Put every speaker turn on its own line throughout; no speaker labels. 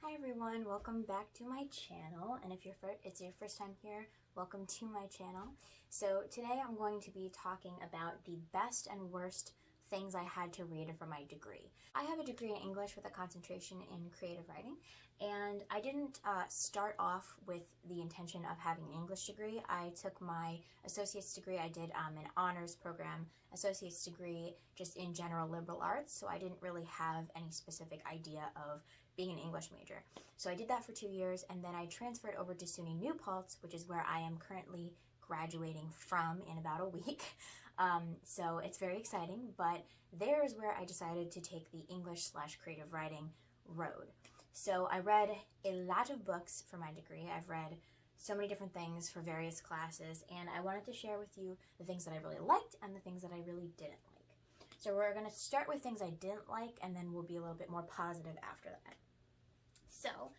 Hi everyone, welcome back to my channel, and if it's your first time here, welcome to my channel. So today I'm going to be talking about the best and worst things I had to read for my degree. I have a degree in English with a concentration in creative writing, and I didn't start off with the intention of having an English degree. I took my associate's degree. I did an honors program, associate's degree just in general liberal arts, so I didn't really have any specific idea of being an English major. So I did that for 2 years, and then I transferred over to SUNY New Paltz, which is where I am currently graduating from in about a week. So it's very exciting, but there is where I decided to take the English/creative writing road. So I read a lot of books for my degree. I've read so many different things for various classes, and I wanted to share with you the things that I really liked and the things that I really didn't like. So we're going to start with things I didn't like, and then we'll be a little bit more positive after that. So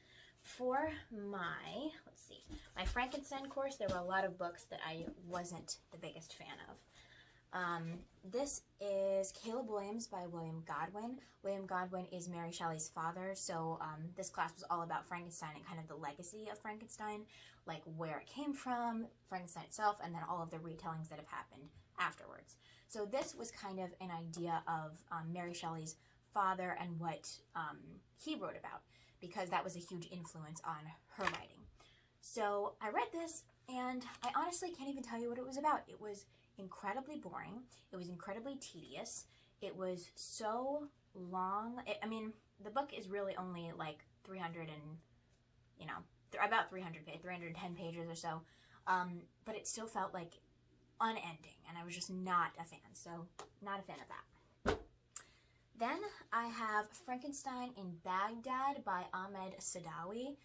for my, my Frankenstein course, there were a lot of books that I wasn't the biggest fan of. This is Caleb Williams by William Godwin. William Godwin is Mary Shelley's father, so this class was all about Frankenstein and kind of the legacy of Frankenstein, like where it came from, Frankenstein itself, and then all of the retellings that have happened afterwards. So this was kind of an idea of Mary Shelley's father and what he wrote about, because that was a huge influence on her writing. So I read this, and I honestly can't even tell you what it was about. It was incredibly boring. It was incredibly tedious. It was so long. I mean, the book is really only like 300 and, about 310 pages or so. But it still felt like unending, and I was just not a fan. So, not a fan of that. Then I have Frankenstein in Baghdad by Ahmed Sadawi,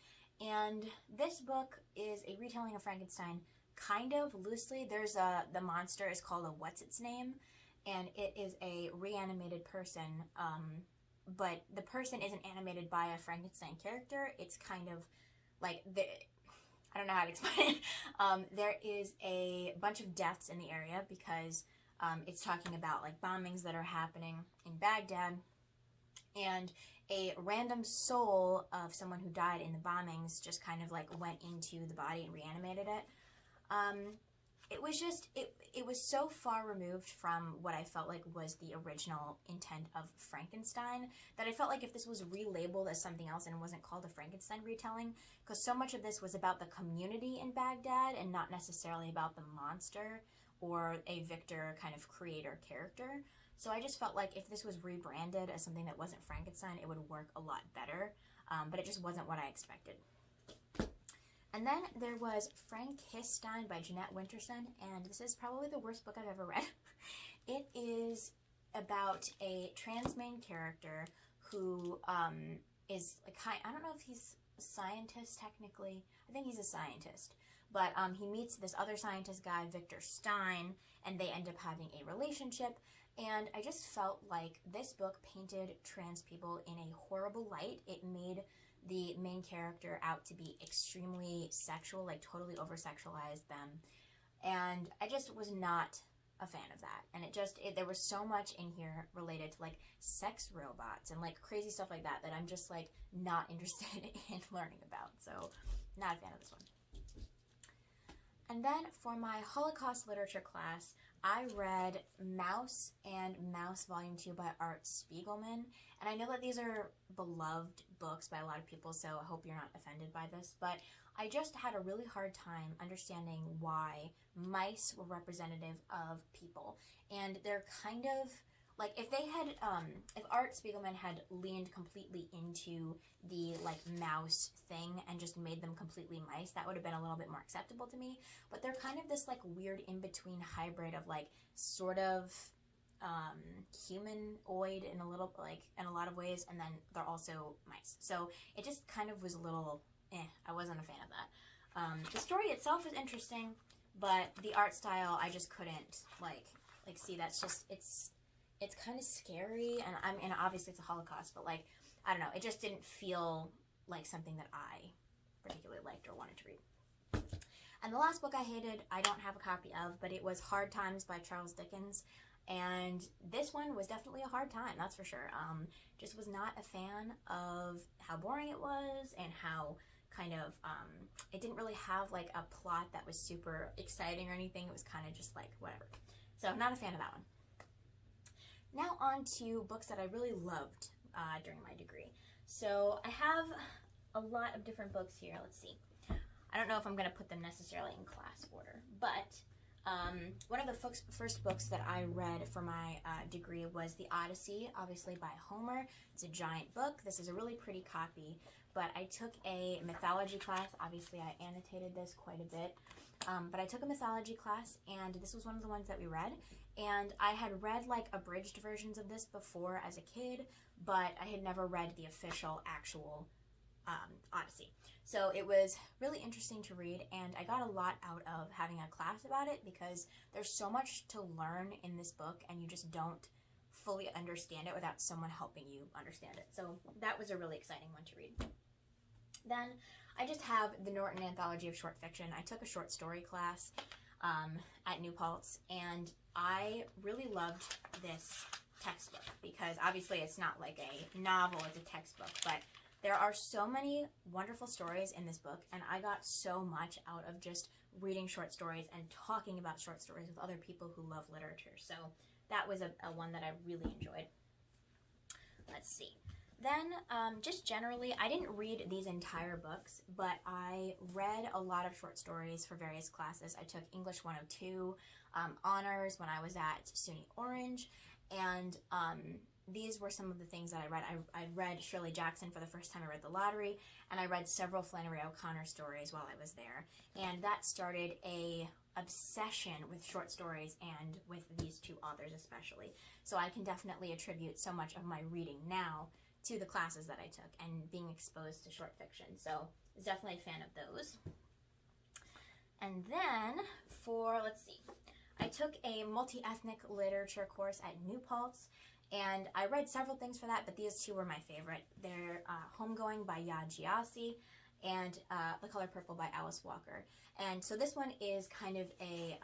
and this book is a retelling of Frankenstein kind of loosely. There's the monster is called a what's-its-name, and it is a reanimated person, but the person isn't animated by a Frankenstein character. It's kind of like, I don't know how to explain it. There is a bunch of deaths in the area because it's talking about like bombings that are happening in Baghdad, and a random soul of someone who died in the bombings just kind of like went into the body and reanimated it. It was just, it was so far removed from what I felt like was the original intent of Frankenstein that I felt like if this was relabeled as something else and wasn't called a Frankenstein retelling, because so much of this was about the community in Baghdad and not necessarily about the monster or a victor kind of creator character. So I just felt like if this was rebranded as something that wasn't Frankenstein, it would work a lot better, but it just wasn't what I expected. And then there was Frankenstein by Jeanette Winterson, and this is probably the worst book I've ever read. It is about a trans main character who is like, I don't know if he's a scientist technically. I think he's a scientist. But he meets this other scientist guy, Victor Stein, and they end up having a relationship. And I just felt like this book painted trans people in a horrible light. It made the main character out to be extremely sexual, like totally over-sexualized them. And I just was not a fan of that. And there was so much in here related to like sex robots and like crazy stuff like that that I'm just like not interested in learning about. So not a fan of this one. And then for my Holocaust literature class, I read Mouse and Mouse Volume 2 by Art Spiegelman. And I know that these are beloved books by a lot of people, so I hope you're not offended by this. But I just had a really hard time understanding why mice were representative of people. And they're kind of, like, if they had, if Art Spiegelman had leaned completely into the, like, mouse thing and just made them completely mice, that would have been a little bit more acceptable to me. But they're kind of this, like, weird in-between hybrid of, like, sort of humanoid in a little, like, in a lot of ways, and then they're also mice. So it just kind of was a little, I wasn't a fan of that. The story itself is interesting, but the art style, I just couldn't, like see, that's just, it's kind of scary, and obviously it's a Holocaust, but like, I don't know, it just didn't feel like something that I particularly liked or wanted to read. And the last book I hated, I don't have a copy of, but it was Hard Times by Charles Dickens, And this one was definitely a hard time, that's for sure. Just was not a fan of how boring it was and how kind of, it didn't really have like a plot that was super exciting or anything. It was kind of just like whatever. So I'm not a fan of that one. Now on to books that I really loved during my degree. So I have a lot of different books here. Let's see. I don't know if I'm going to put them necessarily in class order, but one of the first books that I read for my degree was The Odyssey, obviously by Homer. It's a giant book. This is a really pretty copy, but I took a mythology class. Obviously, I annotated this quite a bit, but I took a mythology class, and this was one of the ones that we read. And I had read like abridged versions of this before as a kid, but I had never read the official, actual Odyssey. So it was really interesting to read, and I got a lot out of having a class about it because there's so much to learn in this book, and you just don't fully understand it without someone helping you understand it. So that was a really exciting one to read. Then I just have the Norton Anthology of Short Fiction. I took a short story class at New Paltz, and I really loved this textbook because obviously it's not like a novel, it's a textbook, but there are so many wonderful stories in this book, and I got so much out of just reading short stories and talking about short stories with other people who love literature. So that was a one that I really enjoyed. Let's see. Then, just generally, I didn't read these entire books, but I read a lot of short stories for various classes. I took English 102 honors when I was at SUNY Orange, and these were some of the things that I read. I read Shirley Jackson for the first time. I read The Lottery, and I read several Flannery O'Connor stories while I was there, and that started a obsession with short stories and with these two authors especially. So I can definitely attribute so much of my reading now to the classes that I took and being exposed to short fiction. So I was definitely a fan of those. And then for, let's see, I took a multi-ethnic literature course at New Paltz, and I read several things for that, but these two were my favorite. They're Homegoing by Yaa Gyasi and The Color Purple by Alice Walker. And so this one is kind of a,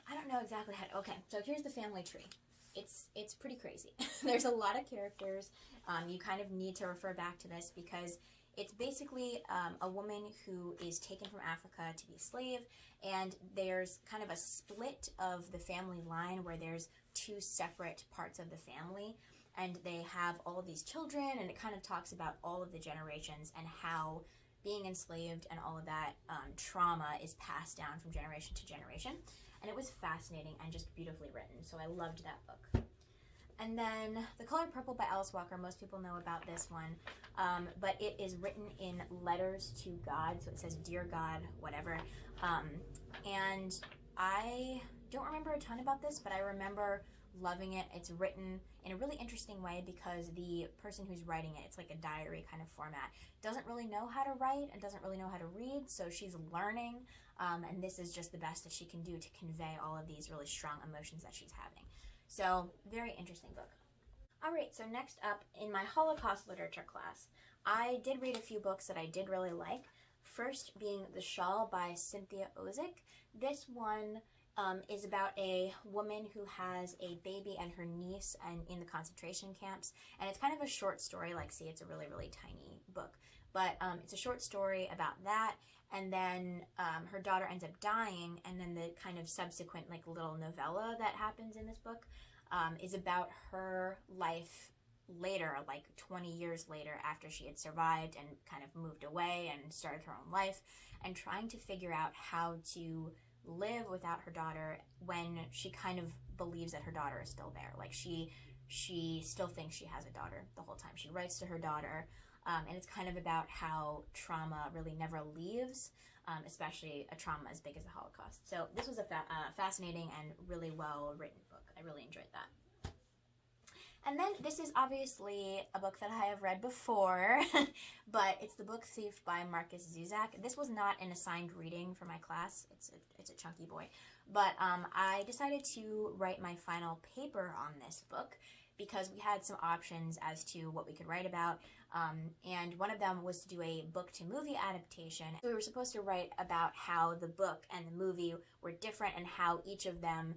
I don't know exactly how, okay, so here's the family tree. It's pretty crazy. There's a lot of characters. You kind of need to refer back to this because it's basically a woman who is taken from Africa to be a slave, and there's kind of a split of the family line where there's two separate parts of the family, and they have all of these children, and it kind of talks about all of the generations and how being enslaved and all of that trauma is passed down from generation to generation. And it was fascinating and just beautifully written, so I loved that book. And then The Color Purple by Alice Walker, most people know about this one, but it is written in letters to God, so it says, Dear God, whatever. And I don't remember a ton about this, but I remember loving it. It's written in a really interesting way because the person who's writing it, it's like a diary kind of format, doesn't really know how to write and doesn't really know how to read, so she's learning, and this is just the best that she can do to convey all of these really strong emotions that she's having. So, very interesting book. Alright, so next up, in my Holocaust literature class, I did read a few books that I did really like. First being The Shawl by Cynthia Ozick. This one is about a woman who has a baby and her niece and in the concentration camps, and it's kind of a short story. Like, see, it's a really, really tiny book, but it's a short story about that, and then her daughter ends up dying, and then the kind of subsequent like little novella that happens in this book is about her life later, like 20 years later, after she had survived and kind of moved away and started her own life, and trying to figure out how to live without her daughter when she kind of believes that her daughter is still there. Like she still thinks she has a daughter the whole time. She writes to her daughter, and it's kind of about how trauma really never leaves, especially a trauma as big as the Holocaust. So this was a fascinating and really well written book. I really enjoyed that. And then this is obviously a book that I have read before, but it's The Book Thief by Marcus Zuzak. This was not an assigned reading for my class. It's a chunky boy. But I decided to write my final paper on this book because we had some options as to what we could write about. And one of them was to do a book-to-movie adaptation. So we were supposed to write about how the book and the movie were different and how each of them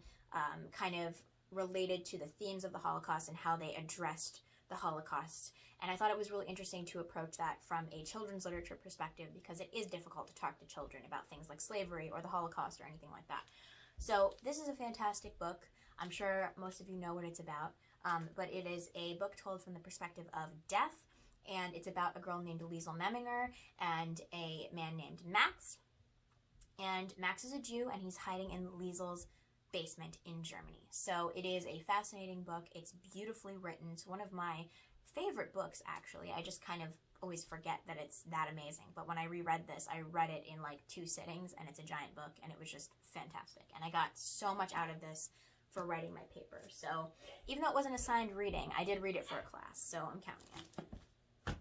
kind of related to the themes of the Holocaust and how they addressed the Holocaust. And I thought it was really interesting to approach that from a children's literature perspective, because it is difficult to talk to children about things like slavery or the Holocaust or anything like that. So this is a fantastic book. I'm sure most of you know what it's about, but it is a book told from the perspective of death, and it's about a girl named Liesel Memminger and a man named Max. And Max is a Jew, and he's hiding in Liesel's basement in Germany. So it is a fascinating book. It's beautifully written. It's one of my favorite books, actually. I just kind of always forget that it's that amazing. But when I reread this, I read it in like 2 sittings, and it's a giant book, and it was just fantastic. And I got so much out of this for writing my paper. So even though it wasn't assigned reading, I did read it for a class, so I'm counting it.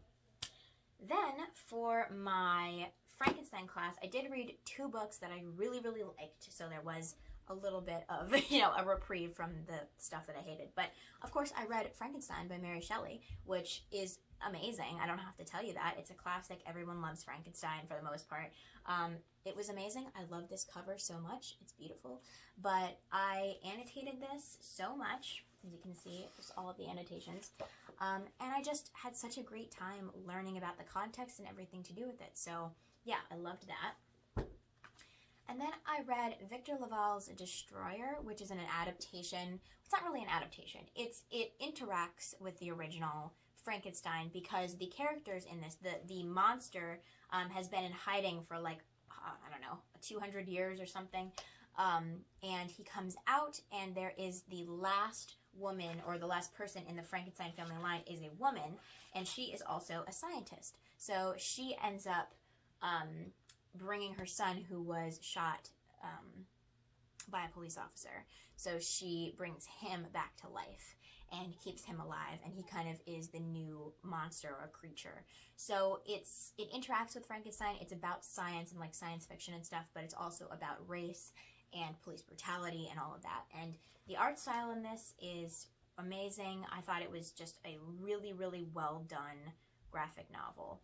Then for my Frankenstein class, I did read 2 books that I really, really liked. So there was a little bit of, a reprieve from the stuff that I hated. But of course, I read Frankenstein by Mary Shelley, which is amazing. I don't have to tell you that. It's a classic. Everyone loves Frankenstein for the most part. It was amazing. I love this cover so much. It's beautiful. But I annotated this so much. As you can see, just all of the annotations. And I just had such a great time learning about the context and everything to do with it. So yeah, I loved that. And then I read Victor Laval's Destroyer, which is an adaptation. It's not really an adaptation. It interacts with the original Frankenstein, because the characters in this, the monster has been in hiding for like, I don't know, 200 years or something. And he comes out, and there is the last woman, or the last person in the Frankenstein family line is a woman, and she is also a scientist. So she ends up bringing her son, who was shot by a police officer. So she brings him back to life and keeps him alive, and he kind of is the new monster or creature. So it interacts with Frankenstein. It's about science and like science fiction and stuff, but it's also about race and police brutality and all of that. And the art style in this is amazing. I thought it was just a really, really well done graphic novel.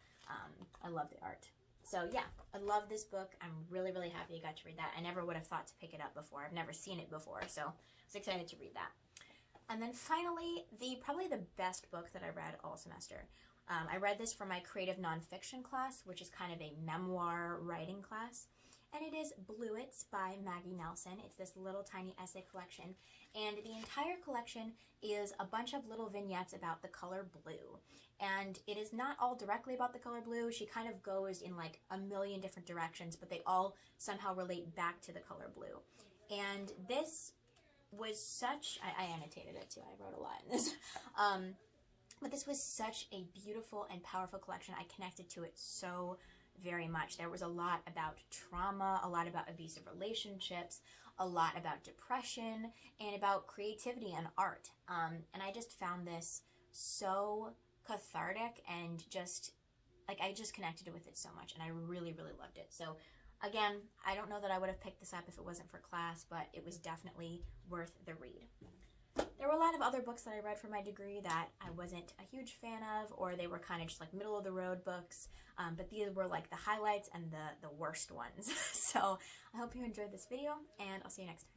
I love the art. So yeah, I love this book. I'm really, really happy I got to read that. I never would have thought to pick it up before. I've never seen it before, so I was excited to read that. And then finally, probably the best book that I read all semester. I read this for my creative nonfiction class, which is kind of a memoir writing class. And it is Bluets by Maggie Nelson. It's this little tiny essay collection. And the entire collection is a bunch of little vignettes about the color blue. And it is not all directly about the color blue. She kind of goes in like a million different directions, but they all somehow relate back to the color blue. And this was such, I annotated it too, I wrote a lot in this. But this was such a beautiful and powerful collection. I connected to it so very much. There was a lot about trauma, a lot about abusive relationships, a lot about depression, and about creativity and art. And I just found this so cathartic, and just, like, I just connected with it so much, and I really, really loved it. So again, I don't know that I would have picked this up if it wasn't for class, but it was definitely worth the read. There were a lot of other books that I read for my degree that I wasn't a huge fan of, or they were kind of just like middle of the road books, but these were like the highlights and the worst ones. So I hope you enjoyed this video, and I'll see you next time.